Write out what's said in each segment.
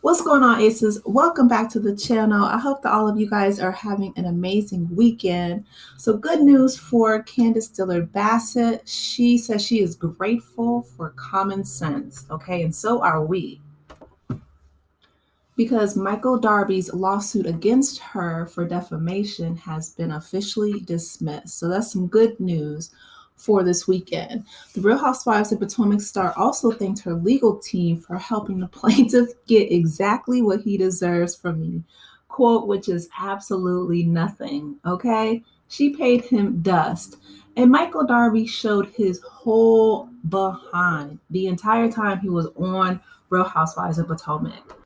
What's going on, Aces? Welcome back to the channel. I hope that all of you guys are having an amazing weekend. So good news for Candice Dillard Bassett. She says she is grateful for common sense, okay? And so are we. Because Michael Darby's lawsuit against her for defamation has been officially dismissed. So that's some good news for this weekend. The Real Housewives of Potomac star also thanked her legal team for helping the plaintiff get exactly what he deserves from me. Quote, which is absolutely nothing, okay? She paid him dust. And Michael Darby showed his whole behind the entire time he was on Real Housewives of Potomac.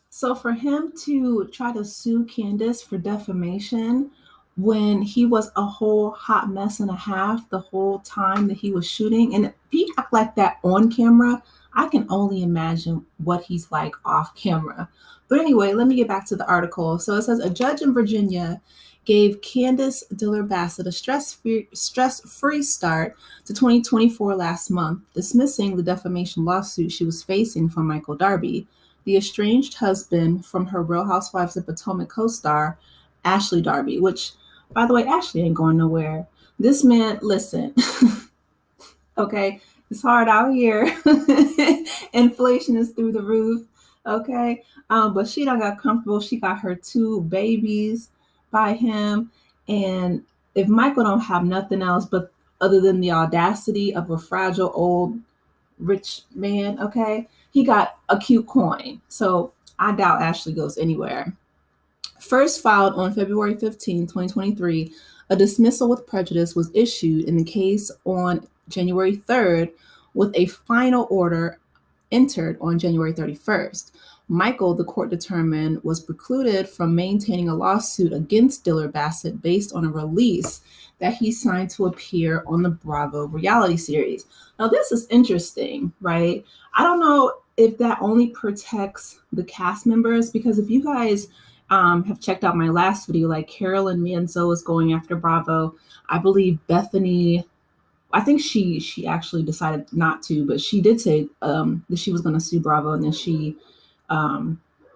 So for him to try to sue Candice for defamation when he was a whole hot mess and a half the whole time that he was shooting, and if he act like that on camera, I can only imagine what he's like off camera. But anyway, let me get back to the article. So it says a judge in Virginia gave Candice Dillard Bassett a stress-free start to 2024 last month, dismissing the defamation lawsuit she was facing from Michael Darby, the estranged husband from her Real Housewives of Potomac co-star, Ashley Darby, which, by the way, Ashley ain't going nowhere. This man, listen, okay, it's hard out here. Inflation is through the roof, okay? But she done got comfortable. She got her 2 babies by him. And if Michael don't have nothing else but other than the audacity of a fragile old rich man, okay, he got a cute coin. So I doubt Ashley goes anywhere. First filed on February 15, 2023, a dismissal with prejudice was issued in the case on January 3rd, with a final order entered on January 31st. Michael, the court determined, was precluded from maintaining a lawsuit against Dillard Bassett based on a release that he signed to appear on the Bravo reality series. Now, this is interesting, right? I don't know if that only protects the cast members, because if you guys have checked out my last video, like Carolyn Manzo is going after Bravo. I believe Bethany, I think she actually decided not to, but she did say that she was going to sue Bravo, and then she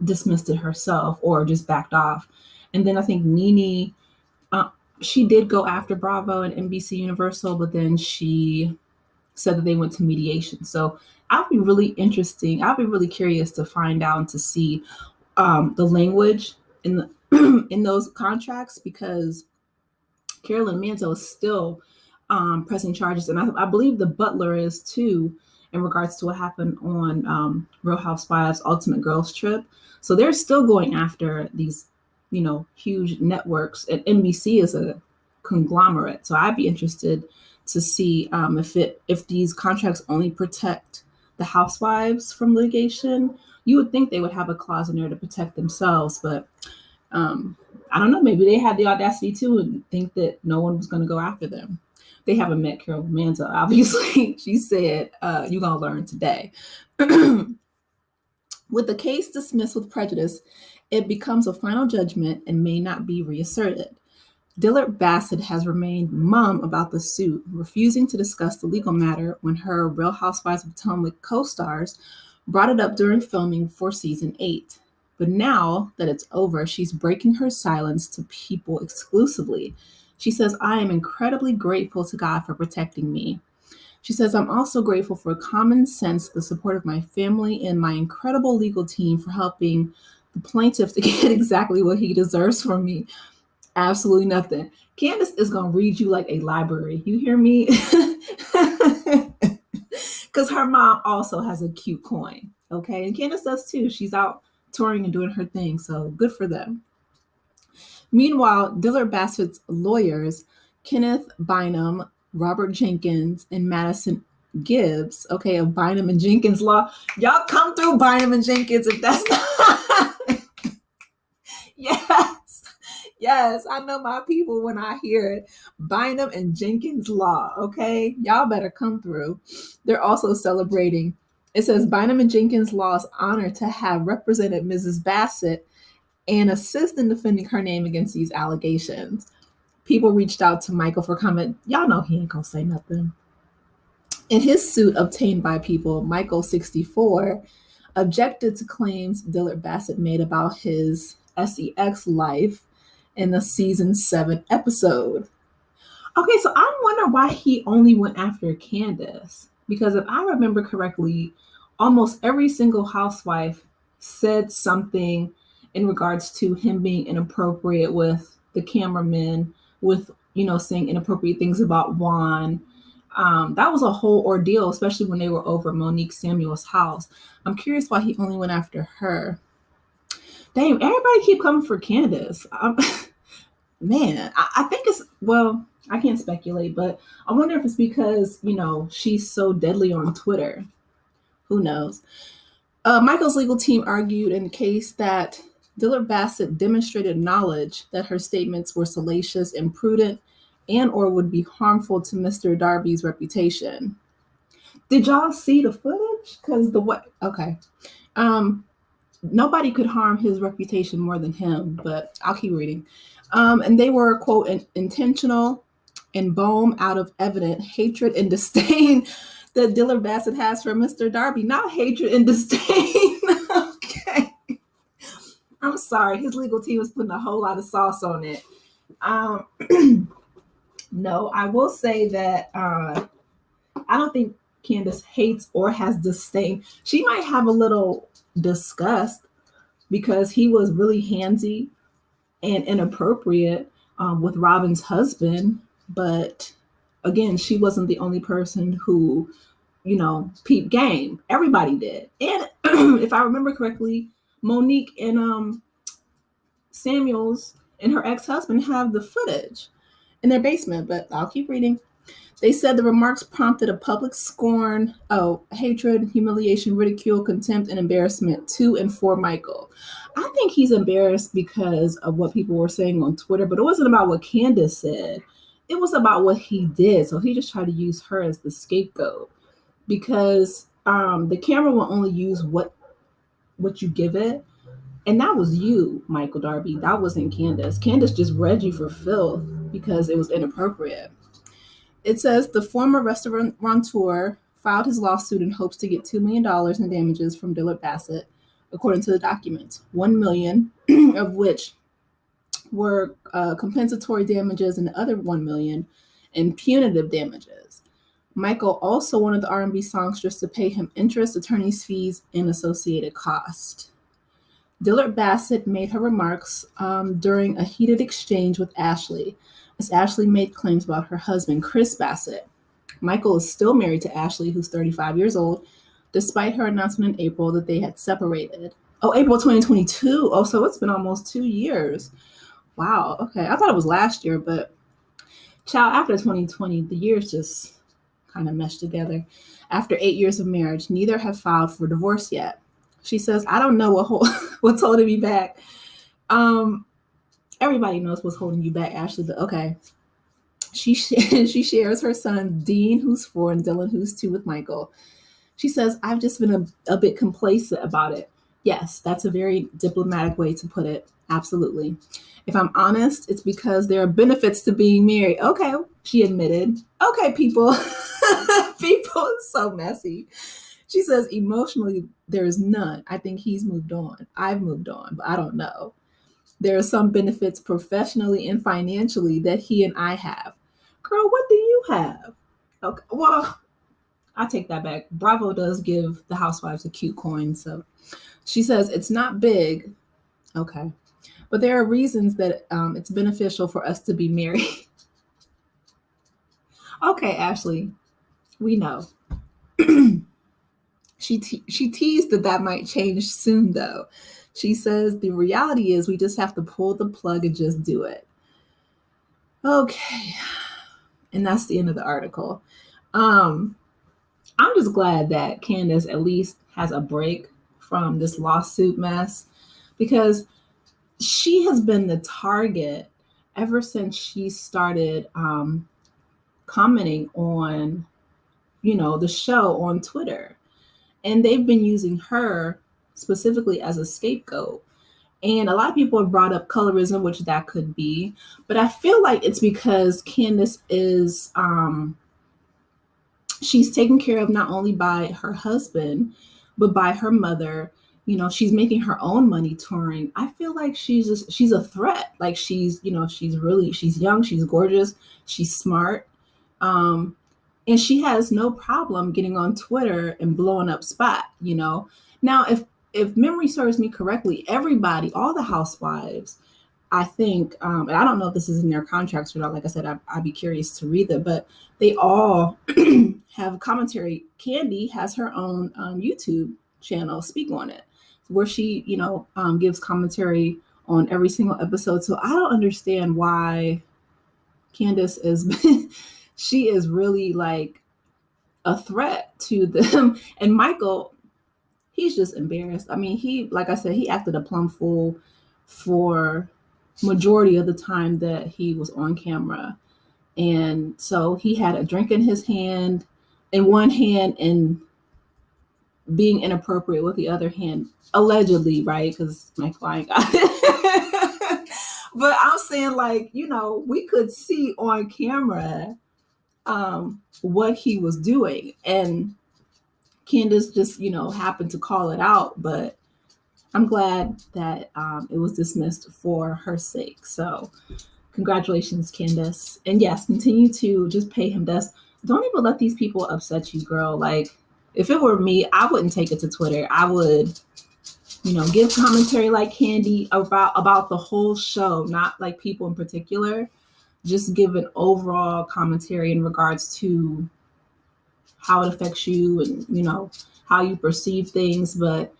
dismissed it herself or just backed off. And then I think Nene, she did go after Bravo and NBC Universal, but then she said that they went to mediation. So I'll be really curious to find out and to see the language in the in those contracts, because Carolyn Manzo is still pressing charges, and I believe the butler is too, in regards to what happened on Real Housewives Ultimate Girls Trip. So they're still going after these, huge networks, and NBC is a conglomerate. So I'd be interested to see if these contracts only protect the housewives from litigation. You would think they would have a clause in there to protect themselves, but I don't know. Maybe they had the audacity too and think that no one was going to go after them. They haven't met Carol Manzo, obviously. She said, you're going to learn today. With the case dismissed with prejudice, it becomes a final judgment and may not be reasserted. Dillard Bassett has remained mum about the suit, refusing to discuss the legal matter when her Real Housewives of Potomac co-stars brought it up during filming for season 8. But now that it's over, she's breaking her silence to People exclusively. She says, I am incredibly grateful to God for protecting me. She says, I'm also grateful for common sense, the support of my family, and my incredible legal team for helping the plaintiff to get exactly what he deserves from me. Absolutely nothing. Candice is going to read you like a library. You hear me? Because her mom also has a cute coin. Okay. And Candice does too. She's out touring and doing her thing. So good for them. Meanwhile, Dillard Bassett's lawyers, Kenneth Bynum, Robert Jenkins, and Madison Gibbs, okay, of Bynum and Jenkins Law. Y'all come through, Bynum and Jenkins, if that's not. Yes, I know my people when I hear it. Bynum and Jenkins Law, okay? Y'all better come through. They're also celebrating. It says Bynum and Jenkins Law's honor to have represented Mrs. Bassett and assist in defending her name against these allegations. People reached out to Michael for comment. Y'all know he ain't gonna say nothing. In his suit obtained by People, Michael, 64, objected to claims Dillard Bassett made about his sex life in the season 7 episode. Okay, so I wonder why he only went after Candice. Because if I remember correctly, almost every single housewife said something in regards to him being inappropriate with the cameramen, with, saying inappropriate things about Juan. That was a whole ordeal, especially when they were over Monique Samuel's house. I'm curious why he only went after her. Damn, everybody keep coming for Candice. Man, I think it's, well, I can't speculate, but I wonder if it's because, she's so deadly on Twitter. Who knows? Michael's legal team argued in the case that Dillard Bassett demonstrated knowledge that her statements were salacious, imprudent, and or would be harmful to Mr. Darby's reputation. Did y'all see the footage? Because okay. Nobody could harm his reputation more than him, but I'll keep reading. And they were, quote, intentional and bone out of evident hatred and disdain that Dillard Bassett has for Mr. Darby. Not hatred and disdain. Okay. I'm sorry. His legal team was putting a whole lot of sauce on it. No, I will say that I don't think Candice hates or has disdain. She might have a little disgust because he was really handsy and inappropriate with Robin's husband. But again, she wasn't the only person who, peeped game. Everybody did. And if I remember correctly, Monique and Samuels and her ex-husband have the footage in their basement, but I'll keep reading. They said the remarks prompted a public scorn, hatred, humiliation, ridicule, contempt, and embarrassment to and for Michael. I think he's embarrassed because of what people were saying on Twitter, but it wasn't about what Candice said. It was about what he did. So he just tried to use her as the scapegoat because the camera will only use what you give it. And that was you, Michael Darby. That wasn't Candice. Candice just read you for filth because it was inappropriate. It says the former restaurateur filed his lawsuit in hopes to get $2 million in damages from Dillard Bassett, according to the documents. $1 million of which were compensatory damages and the other $1 million in punitive damages. Michael also wanted the R&B songstress to pay him interest, attorney's fees, and associated costs. Dillard Bassett made her remarks during a heated exchange with Ashley, as Ashley made claims about her husband, Chris Bassett. Michael is still married to Ashley, who's 35 years old, despite her announcement in April that they had separated. Oh, April 2022. Oh, so it's been almost 2 years. Wow. Okay. I thought it was last year, but child, after 2020, the years just kind of meshed together. After 8 years of marriage, neither have filed for divorce yet. She says, I don't know what's holding me back. Everybody knows what's holding you back, Ashley, but okay. She shares her son, Dean, who's 4, and Dylan, who's 2, with Michael. She says, I've just been a bit complacent about it. Yes, that's a very diplomatic way to put it. Absolutely. If I'm honest, it's because there are benefits to being married. Okay, she admitted. Okay, people. People are so messy. She says, emotionally, there is none. I think he's moved on. I've moved on, but I don't know. There are some benefits professionally and financially that he and I have. Girl, what do you have? Okay, well, I take that back. Bravo does give the housewives a cute coin. So she says it's not big. Okay. But there are reasons that it's beneficial for us to be married. Okay, Ashley, we know. She teased that might change soon, though. She says the reality is we just have to pull the plug and just do it. Okay. And that's the end of the article. I'm just glad that Candice at least has a break from this lawsuit mess because she has been the target ever since she started commenting on, the show on Twitter. And they've been using her specifically as a scapegoat. And a lot of people have brought up colorism, which that could be. But I feel like it's because Candice is, she's taken care of not only by her husband, but by her mother. You know, she's making her own money touring. I feel like she's a threat. Like she's young, she's gorgeous, she's smart. Um, and she has no problem getting on Twitter and blowing up spot, you know. Now, if memory serves me correctly, everybody, all the housewives, I think, and I don't know if this is in their contracts or not. Like I said, I'd be curious to read it, but they all have commentary. Candy has her own YouTube channel, Speak On It, where she, gives commentary on every single episode. So I don't understand why Candice is, she is really like a threat to them. And Michael, he's just embarrassed. I mean, like I said, he acted a plumb fool for majority of the time that he was on camera. And so he had a drink in his hand, in one hand, and being inappropriate with the other hand, allegedly, right? Because my client got it. But I'm saying, like, we could see on camera what he was doing. And Candice just, happened to call it out. But I'm glad that it was dismissed for her sake. So congratulations, Candice. And yes, continue to just pay him dust. Don't even let these people upset you, girl. Like, if it were me, I wouldn't take it to Twitter. I would, give commentary like Candy about the whole show, not like people in particular. Just give an overall commentary in regards to how it affects you and, how you perceive things. But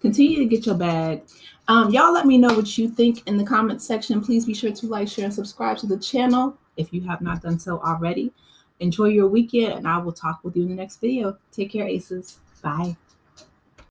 continue to get your bag. Y'all let me know what you think in the comment section. Please be sure to like, share, and subscribe to the channel if you have not done so already. Enjoy your weekend, and I will talk with you in the next video. Take care, Aces. Bye.